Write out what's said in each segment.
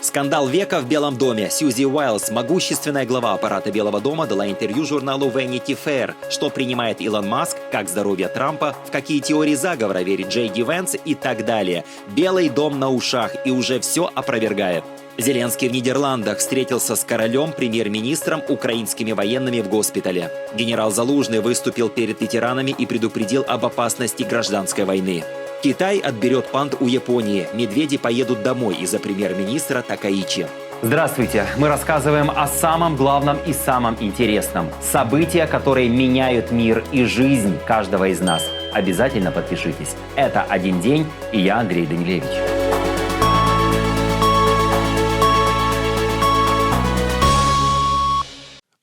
Скандал века в Белом доме. Сьюзи Уайлз, могущественная глава аппарата Белого дома, дала интервью журналу Vanity Fair, что принимает Илон Маск, как здоровье Трампа, в какие теории заговора верит Джей Ди Венс и так далее. Белый дом на ушах и уже все опровергает. Зеленский в Нидерландах встретился с королем, премьер-министром, украинскими военными в госпитале. Генерал Залужный выступил перед ветеранами и предупредил об опасности гражданской войны. Китай отберет панд у Японии. Медведи поедут домой из-за премьер-министра Такаичи. Здравствуйте! Мы рассказываем о самом главном и самом интересном. События, которые меняют мир и жизнь каждого из нас. Обязательно подпишитесь. Это «Один день» и я, Андрей Данилевич.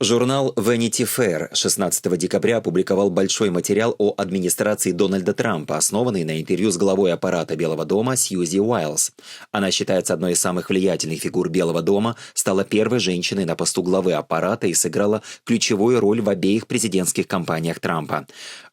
Журнал Vanity Fair 16 декабря опубликовал большой материал о администрации Дональда Трампа, основанный на интервью с главой аппарата Белого дома Сьюзи Уайлз. Она считается одной из самых влиятельных фигур Белого дома, стала первой женщиной на посту главы аппарата и сыграла ключевую роль в обеих президентских кампаниях Трампа.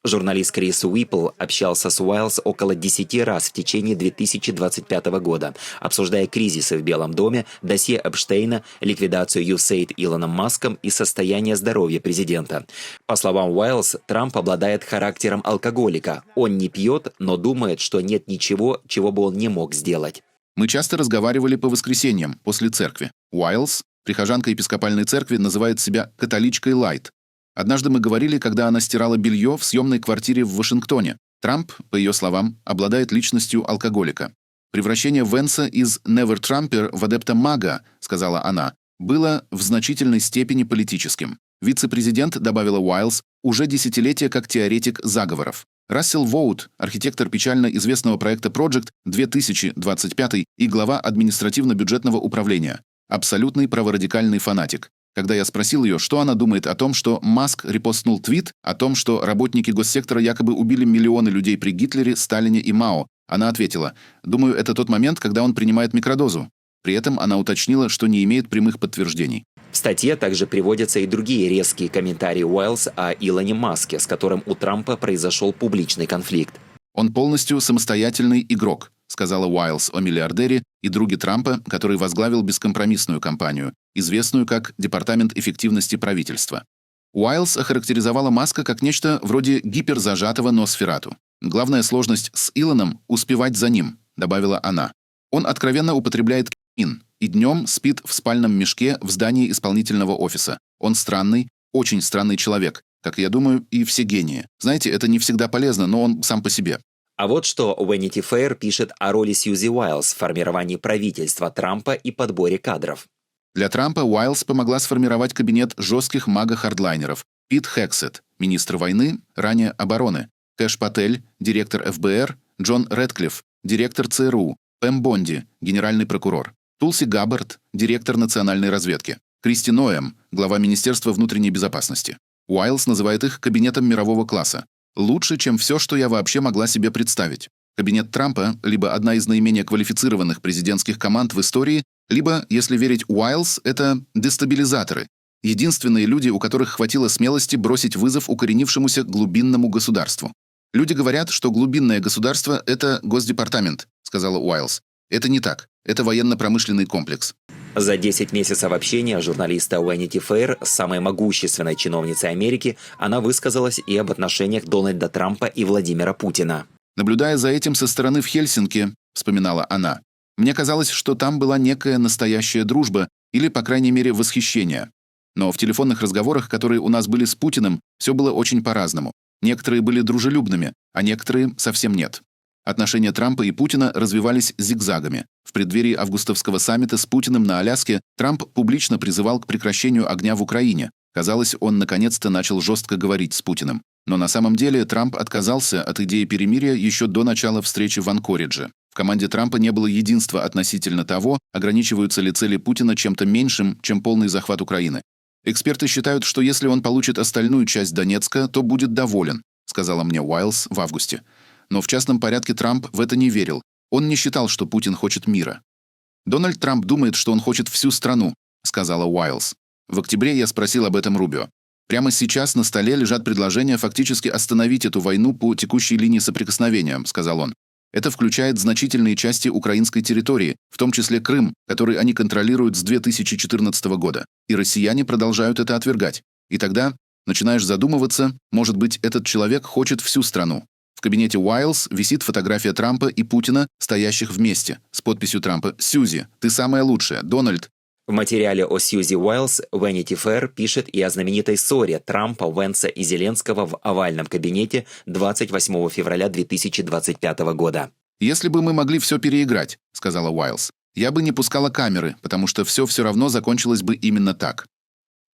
Журналист Крис Уиппл общался с Уайлз около 10 раз в течение 2025 года, обсуждая кризисы в Белом доме, досье Эпштейна, ликвидацию USAID Илоном Маском и состояние здоровья президента. По словам Уайлз, Трамп обладает характером алкоголика. Он не пьет, но думает, что нет ничего, чего бы он не мог сделать. Мы часто разговаривали по воскресеньям после церкви. Уайлз, прихожанка епископальной церкви, называет себя католичкой лайт. Однажды мы говорили, когда она стирала белье в съемной квартире в Вашингтоне. Трамп, по ее словам, обладает личностью алкоголика. «Превращение Венса из «Never Trumper» в адепта МАГА, — сказала она, — было в значительной степени политическим. Вице-президент, добавила Уайлз, уже десятилетия как теоретик заговоров. Рассел Воут, архитектор печально известного проекта Project 2025 и глава административно-бюджетного управления. Абсолютный праворадикальный фанатик. Когда я спросил ее, что она думает о том, что Маск репостнул твит о том, что работники госсектора якобы убили миллионы людей при Гитлере, Сталине и Мао, она ответила: «Думаю, это тот момент, когда он принимает микродозу». При этом она уточнила, что не имеет прямых подтверждений. В статье также приводятся и другие резкие комментарии Уайлз о Илоне Маске, с которым у Трампа произошел публичный конфликт. «Он полностью самостоятельный игрок», — сказала Уайлз о миллиардере и друге Трампа, который возглавил бескомпромиссную кампанию, известную как Департамент эффективности правительства. Уайлз охарактеризовала Маска как нечто вроде гиперзажатого Носферату. «Главная сложность с Илоном — успевать за ним», — добавила она. «Он откровенно употребляет кокаин и днем спит в спальном мешке в здании исполнительного офиса. Он странный, очень странный человек, как я думаю, и все гении. Знаете, это не всегда полезно, но он сам по себе». А вот что Vanity Fair пишет о роли Сьюзи Уайлз в формировании правительства Трампа и подборе кадров. Для Трампа Уайлз помогла сформировать кабинет жестких мага-хардлайнеров: Пит Хексет, министр войны, ранее обороны, Кэш Патель, директор ФБР, Джон Рэдклифф, директор ЦРУ, Пэм Бонди, генеральный прокурор, Тулси Габбард, директор национальной разведки, Кристи Ноэм, глава Министерства внутренней безопасности. Уайлз называет их кабинетом мирового класса. Лучше, чем все, что я вообще могла себе представить. Кабинет Трампа — либо одна из наименее квалифицированных президентских команд в истории, либо, если верить Уайлз, это дестабилизаторы. Единственные люди, у которых хватило смелости бросить вызов укоренившемуся глубинному государству. «Люди говорят, что глубинное государство — это Госдепартамент», — сказала Уайлз. «Это не так. Это военно-промышленный комплекс». За 10 месяцев общения журналиста Vanity Fair с самой могущественной чиновницей Америки она высказалась и об отношениях Дональда Трампа и Владимира Путина. «Наблюдая за этим со стороны в Хельсинки, — вспоминала она, — мне казалось, что там была некая настоящая дружба или, по крайней мере, восхищение. Но в телефонных разговорах, которые у нас были с Путиным, все было очень по-разному. Некоторые были дружелюбными, а некоторые совсем нет». Отношения Трампа и Путина развивались зигзагами. В преддверии августовского саммита с Путиным на Аляске Трамп публично призывал к прекращению огня в Украине. Казалось, он наконец-то начал жестко говорить с Путиным. Но на самом деле Трамп отказался от идеи перемирия еще до начала встречи в Анкоридже. В команде Трампа не было единства относительно того, ограничиваются ли цели Путина чем-то меньшим, чем полный захват Украины. «Эксперты считают, что если он получит остальную часть Донецка, то будет доволен», — сказала мне Уайлз в августе. Но в частном порядке Трамп в это не верил. Он не считал, что Путин хочет мира. «Дональд Трамп думает, что он хочет всю страну», — сказала Уайлз. В октябре я спросил об этом Рубио. «Прямо сейчас на столе лежат предложения фактически остановить эту войну по текущей линии соприкосновения», — сказал он. Это включает значительные части украинской территории, в том числе Крым, который они контролируют с 2014 года. И россияне продолжают это отвергать. И тогда начинаешь задумываться, может быть, этот человек хочет всю страну. В кабинете Уайлз висит фотография Трампа и Путина, стоящих вместе, с подписью Трампа «Сьюзи, ты самая лучшая, Дональд». В материале о Сьюзи Уайлз Vanity Fair пишет и о знаменитой ссоре Трампа, Венса и Зеленского в овальном кабинете 28 февраля 2025 года. «Если бы мы могли все переиграть», — сказала Уайлз, «я бы не пускала камеры, потому что все равно закончилось бы именно так».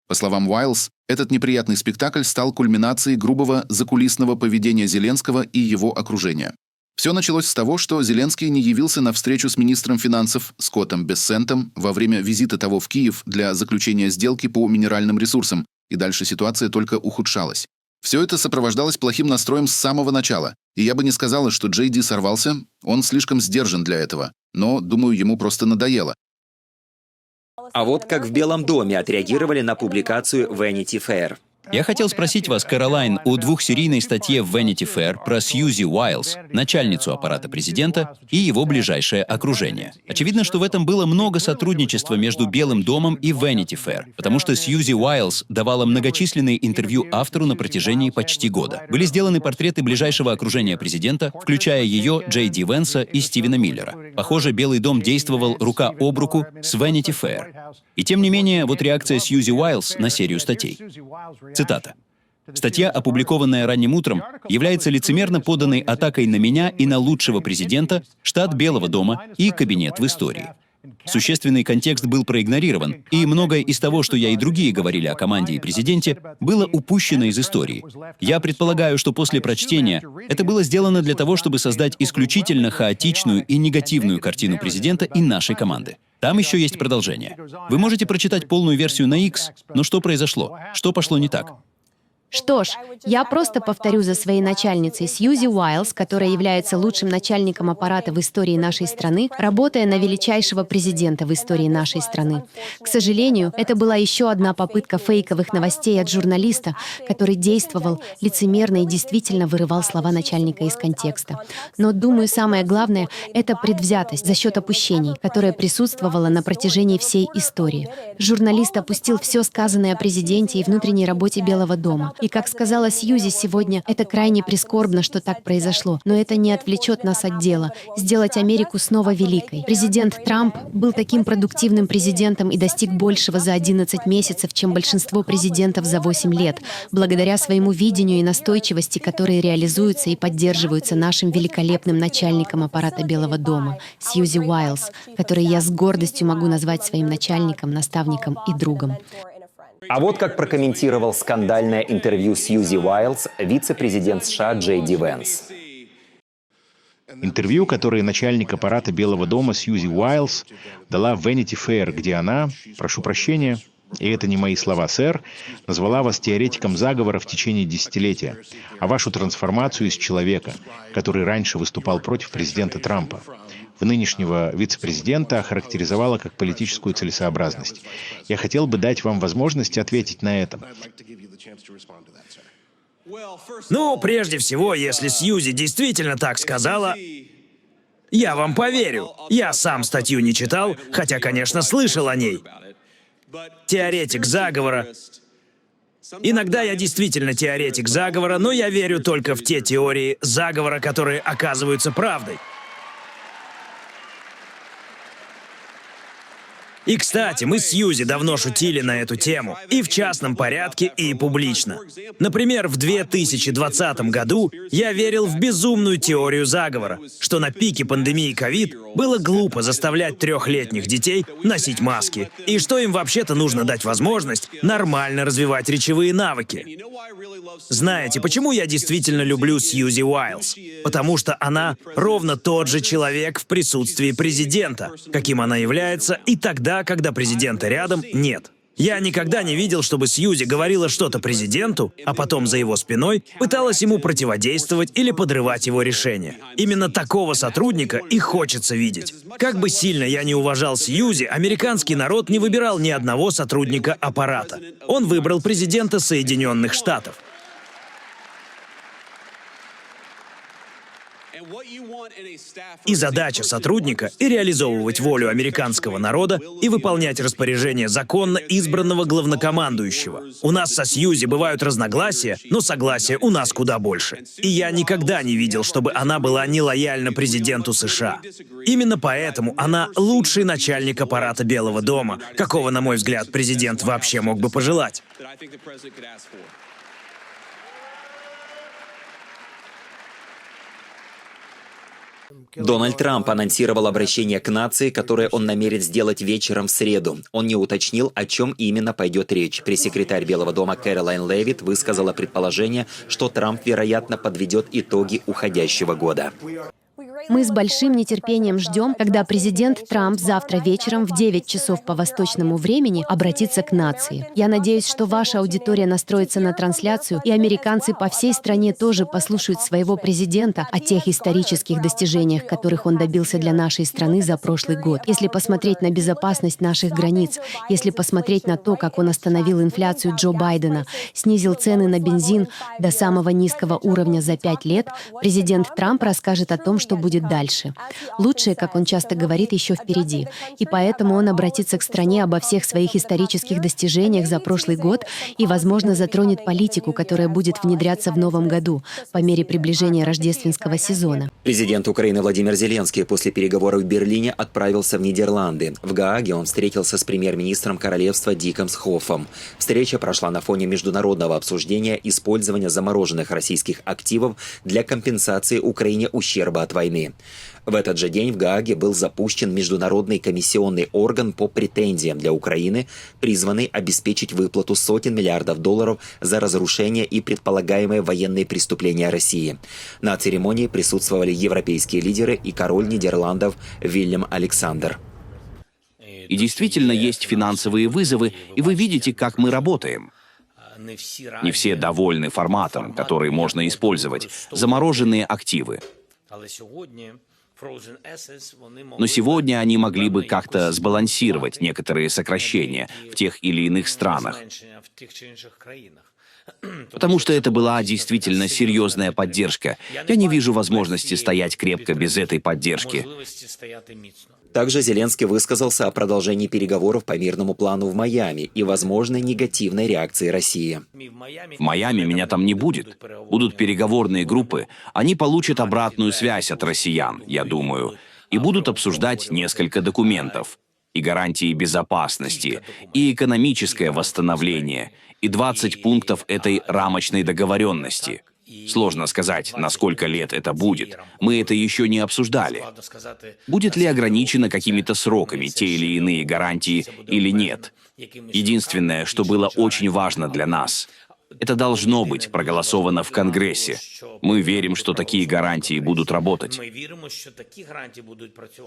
По словам Уайлз, этот неприятный спектакль стал кульминацией грубого закулисного поведения Зеленского и его окружения. Все началось с того, что Зеленский не явился на встречу с министром финансов Скоттом Бессентом во время визита того в Киев для заключения сделки по минеральным ресурсам, и дальше ситуация только ухудшалась. Все это сопровождалось плохим настроем с самого начала, и я бы не сказала, что Джей Ди сорвался, он слишком сдержан для этого, но, думаю, ему просто надоело. А вот как в Белом доме отреагировали на публикацию Vanity Fair. Я хотел спросить вас, Кэролайн, о двухсерийной статье в Vanity Fair про Сьюзи Уайлз, начальницу аппарата президента, и его ближайшее окружение. Очевидно, что в этом было много сотрудничества между Белым домом и Vanity Fair, потому что Сьюзи Уайлз давала многочисленные интервью автору на протяжении почти года. Были сделаны портреты ближайшего окружения президента, включая ее, Джей Ди Венса и Стивена Миллера. Похоже, Белый дом действовал рука об руку с Vanity Fair. И тем не менее, вот реакция Сьюзи Уайлз на серию статей. Цитата. «Статья, опубликованная ранним утром, является лицемерно поданной атакой на меня и на лучшего президента, штат Белого дома и кабинет в истории. Существенный контекст был проигнорирован, и многое из того, что я и другие говорили о команде и президенте, было упущено из истории. Я предполагаю, что после прочтения это было сделано для того, чтобы создать исключительно хаотичную и негативную картину президента и нашей команды. Там еще есть продолжение. Вы можете прочитать полную версию на X, но что произошло? Что пошло не так?» Что ж, я просто повторю за своей начальницей Сьюзи Уайлз, которая является лучшим начальником аппарата в истории нашей страны, работая на величайшего президента в истории нашей страны. К сожалению, это была еще одна попытка фейковых новостей от журналиста, который действовал лицемерно и действительно вырывал слова начальника из контекста. Но, думаю, самое главное — это предвзятость за счет опущений, которая присутствовала на протяжении всей истории. Журналист опустил все сказанное о президенте и внутренней работе Белого дома. И, как сказала Сьюзи сегодня, это крайне прискорбно, что так произошло, но это не отвлечет нас от дела — сделать Америку снова великой. Президент Трамп был таким продуктивным президентом и достиг большего за 11 месяцев, чем большинство президентов за 8 лет, благодаря своему видению и настойчивости, которые реализуются и поддерживаются нашим великолепным начальником аппарата Белого дома, Сьюзи Уайлз, которой я с гордостью могу назвать своим начальником, наставником и другом. А вот как прокомментировал скандальное интервью Сьюзи Уайлз вице-президент США Джей Ди Венс. Интервью, которое начальник аппарата Белого дома Сьюзи Уайлз дала в Vanity Fair, где она, прошу прощения, и это не мои слова, сэр, назвала вас теоретиком заговора в течение десятилетия, а вашу трансформацию из человека, который раньше выступал против президента Трампа, в нынешнего вице-президента охарактеризовала как политическую целесообразность. Я хотел бы дать вам возможность ответить на это. Ну, прежде всего, если Сьюзи действительно так сказала, я вам поверю. Я сам статью не читал, хотя, конечно, слышал о ней. Теоретик заговора. Иногда я действительно теоретик заговора, но я верю только в те теории заговора, которые оказываются правдой. И, кстати, мы с Сьюзи давно шутили на эту тему, и в частном порядке, и публично. Например, в 2020 году я верил в безумную теорию заговора, что на пике пандемии ковид было глупо заставлять 3-летних детей носить маски, и что им вообще-то нужно дать возможность нормально развивать речевые навыки. Знаете, почему я действительно люблю Сьюзи Уайлз? Потому что она ровно тот же человек в присутствии президента, каким она является, и тогда, когда президента рядом, нет. Я никогда не видел, чтобы Сьюзи говорила что-то президенту, а потом за его спиной пыталась ему противодействовать или подрывать его решения. Именно такого сотрудника и хочется видеть. Как бы сильно я ни уважал Сьюзи, американский народ не выбирал ни одного сотрудника аппарата. Он выбрал президента Соединенных Штатов. И задача сотрудника — и реализовывать волю американского народа и выполнять распоряжения законно избранного главнокомандующего. У нас со Сьюзи бывают разногласия, но согласия у нас куда больше. И я никогда не видел, чтобы она была нелояльна президенту США. Именно поэтому она лучший начальник аппарата Белого дома, какого, на мой взгляд, президент вообще мог бы пожелать. Дональд Трамп анонсировал обращение к нации, которое он намерен сделать вечером в среду. Он не уточнил, о чем именно пойдет речь. Пресс-секретарь Белого дома Кэролайн Левитт высказала предположение, что Трамп, вероятно, подведет итоги уходящего года. Мы с большим нетерпением ждем, когда президент Трамп завтра вечером в 9 часов по восточному времени обратится к нации. Я надеюсь, что ваша аудитория настроится на трансляцию, и американцы по всей стране тоже послушают своего президента о тех исторических достижениях, которых он добился для нашей страны за прошлый год. Если посмотреть на безопасность наших границ, если посмотреть на то, как он остановил инфляцию Джо Байдена, снизил цены на бензин до самого низкого уровня за 5 лет, президент Трамп расскажет о том, что будет дальше. Лучшее, как он часто говорит, еще впереди. И поэтому он обратится к стране обо всех своих исторических достижениях за прошлый год и, возможно, затронет политику, которая будет внедряться в новом году по мере приближения рождественского сезона. Президент Украины Владимир Зеленский после переговоров в Берлине отправился в Нидерланды. В Гааге он встретился с премьер-министром королевства Диком Схоффом. Встреча прошла на фоне международного обсуждения использования замороженных российских активов для компенсации Украине ущерба от войны. В этот же день в Гааге был запущен международный комиссионный орган по претензиям для Украины, призванный обеспечить выплату сотен миллиардов долларов за разрушение и предполагаемые военные преступления России. На церемонии присутствовали европейские лидеры и король Нидерландов Вильям Александр. И действительно есть финансовые вызовы, и вы видите, как мы работаем. Не все довольны форматом, который можно использовать. Замороженные активы. Но сегодня они могли бы как-то сбалансировать некоторые сокращения в тех или иных странах. Потому что это была действительно серьезная поддержка. Я не вижу возможности стоять крепко без этой поддержки. Также Зеленский высказался о продолжении переговоров по мирному плану в Майами и возможной негативной реакции России. В Майами меня там не будет. Будут переговорные группы. Они получат обратную связь от россиян, я думаю, и будут обсуждать несколько документов. И гарантии безопасности, и экономическое восстановление, и 20 пунктов этой рамочной договоренности. Сложно сказать, на сколько лет это будет. Мы это еще не обсуждали. Будет ли ограничено какими-то сроками те или иные гарантии или нет? Единственное, что было очень важно для нас — это должно быть проголосовано в Конгрессе. Мы верим, что такие гарантии будут работать.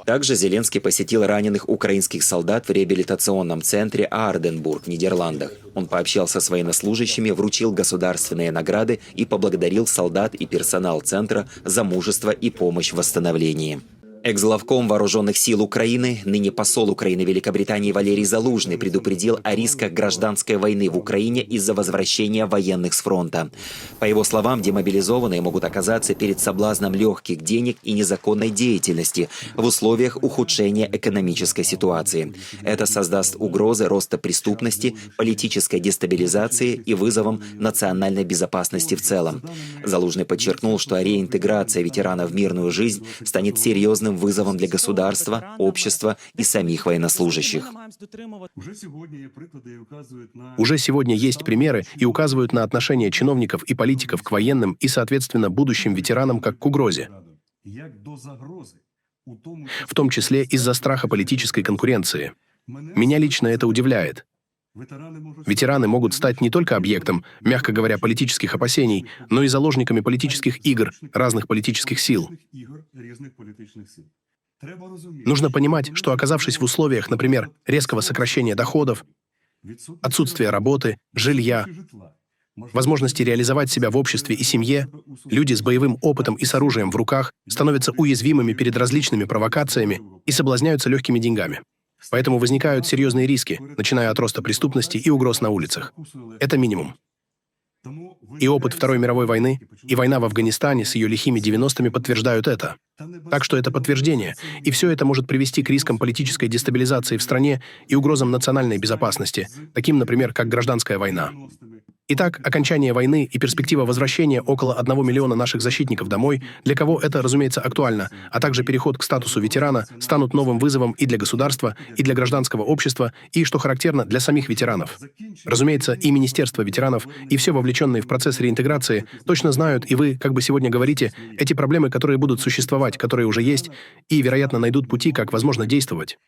Также Зеленский посетил раненых украинских солдат в реабилитационном центре Арденбург в Нидерландах. Он пообщался с военнослужащими, вручил государственные награды и поблагодарил солдат и персонал центра за мужество и помощь в восстановлении. Экс-главком Вооруженных сил Украины, ныне посол Украины в Великобритании Валерий Залужный предупредил о рисках гражданской войны в Украине из-за возвращения военных с фронта. По его словам, демобилизованные могут оказаться перед соблазном легких денег и незаконной деятельности в условиях ухудшения экономической ситуации. Это создаст угрозы роста преступности, политической дестабилизации и вызовом национальной безопасности в целом. Залужный подчеркнул, что реинтеграция ветеранов в мирную жизнь станет серьезным вызовом для государства, общества и самих военнослужащих. Уже сегодня есть примеры и указывают на отношение чиновников и политиков к военным и, соответственно, будущим ветеранам как к угрозе. В том числе из-за страха политической конкуренции. Меня лично это удивляет. Ветераны могут стать не только объектом, мягко говоря, политических опасений, но и заложниками политических игр разных политических сил. Нужно понимать, что, оказавшись в условиях, например, резкого сокращения доходов, отсутствия работы, жилья, возможности реализовать себя в обществе и семье, люди с боевым опытом и с оружием в руках становятся уязвимыми перед различными провокациями и соблазняются легкими деньгами. Поэтому возникают серьезные риски, начиная от роста преступности и угроз на улицах. Это минимум. И опыт Второй мировой войны и война в Афганистане с ее лихими 90-ми подтверждают это. Так что это подтверждение, и все это может привести к рискам политической дестабилизации в стране и угрозам национальной безопасности, таким, например, как гражданская война. Итак, окончание войны и перспектива возвращения около 1 миллиона наших защитников домой, для кого это, разумеется, актуально, а также переход к статусу ветерана станут новым вызовом и для государства, и для гражданского общества, и, что характерно, для самих ветеранов. Разумеется, и Министерство ветеранов, и все вовлеченные в процесс реинтеграции точно знают, и вы, как бы сегодня говорите, эти проблемы, которые будут существовать, которые уже есть, и, вероятно, найдут пути, как возможно действовать.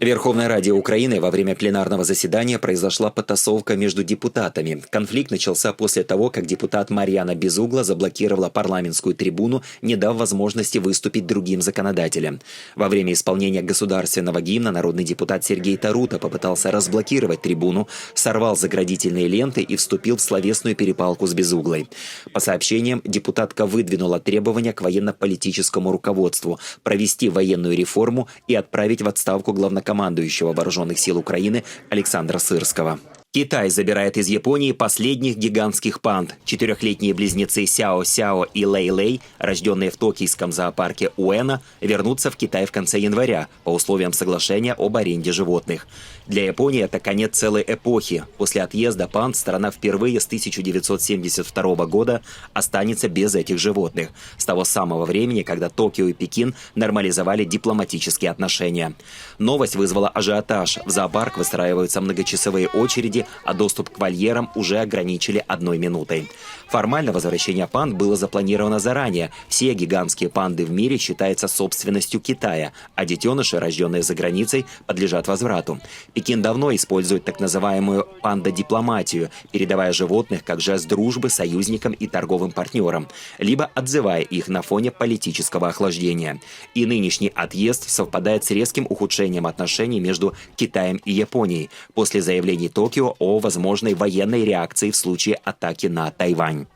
Верховной Раде Украины во время пленарного заседания произошла потасовка между депутатами. Конфликт начался после того, как депутат Марьяна Безугла заблокировала парламентскую трибуну, не дав возможности выступить другим законодателям. Во время исполнения государственного гимна народный депутат Сергей Тарута попытался разблокировать трибуну, сорвал заградительные ленты и вступил в словесную перепалку с Безуглой. По сообщениям, депутатка выдвинула требования к военно-политическому руководству провести военную реформу и отправить в отставку главнокомандующего Вооруженных сил Украины Александра Сырского. Китай забирает из Японии последних гигантских панд. 4-летние близнецы Сяо-Сяо и Лэй-Лэй, рожденные в токийском зоопарке Уэна, вернутся в Китай в конце января по условиям соглашения об аренде животных. Для Японии это конец целой эпохи. После отъезда панд страна впервые с 1972 года останется без этих животных, с того самого времени, когда Токио и Пекин нормализовали дипломатические отношения. Новость вызвала ажиотаж. В зоопарк выстраиваются многочасовые очереди, а доступ к вольерам уже ограничили 1 минутой. Формально возвращение панд было запланировано заранее. Все гигантские панды в мире считаются собственностью Китая, а детеныши, рожденные за границей, подлежат возврату. Пекин давно использует так называемую пандодипломатию, передавая животных как жест дружбы союзникам и торговым партнерам, либо отзывая их на фоне политического охлаждения. И нынешний отъезд совпадает с резким ухудшением отношений между Китаем и Японией после заявлений Токио о возможной военной реакции в случае атаки на Тайвань.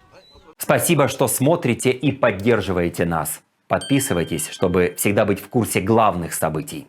Спасибо, что смотрите и поддерживаете нас. Подписывайтесь, чтобы всегда быть в курсе главных событий.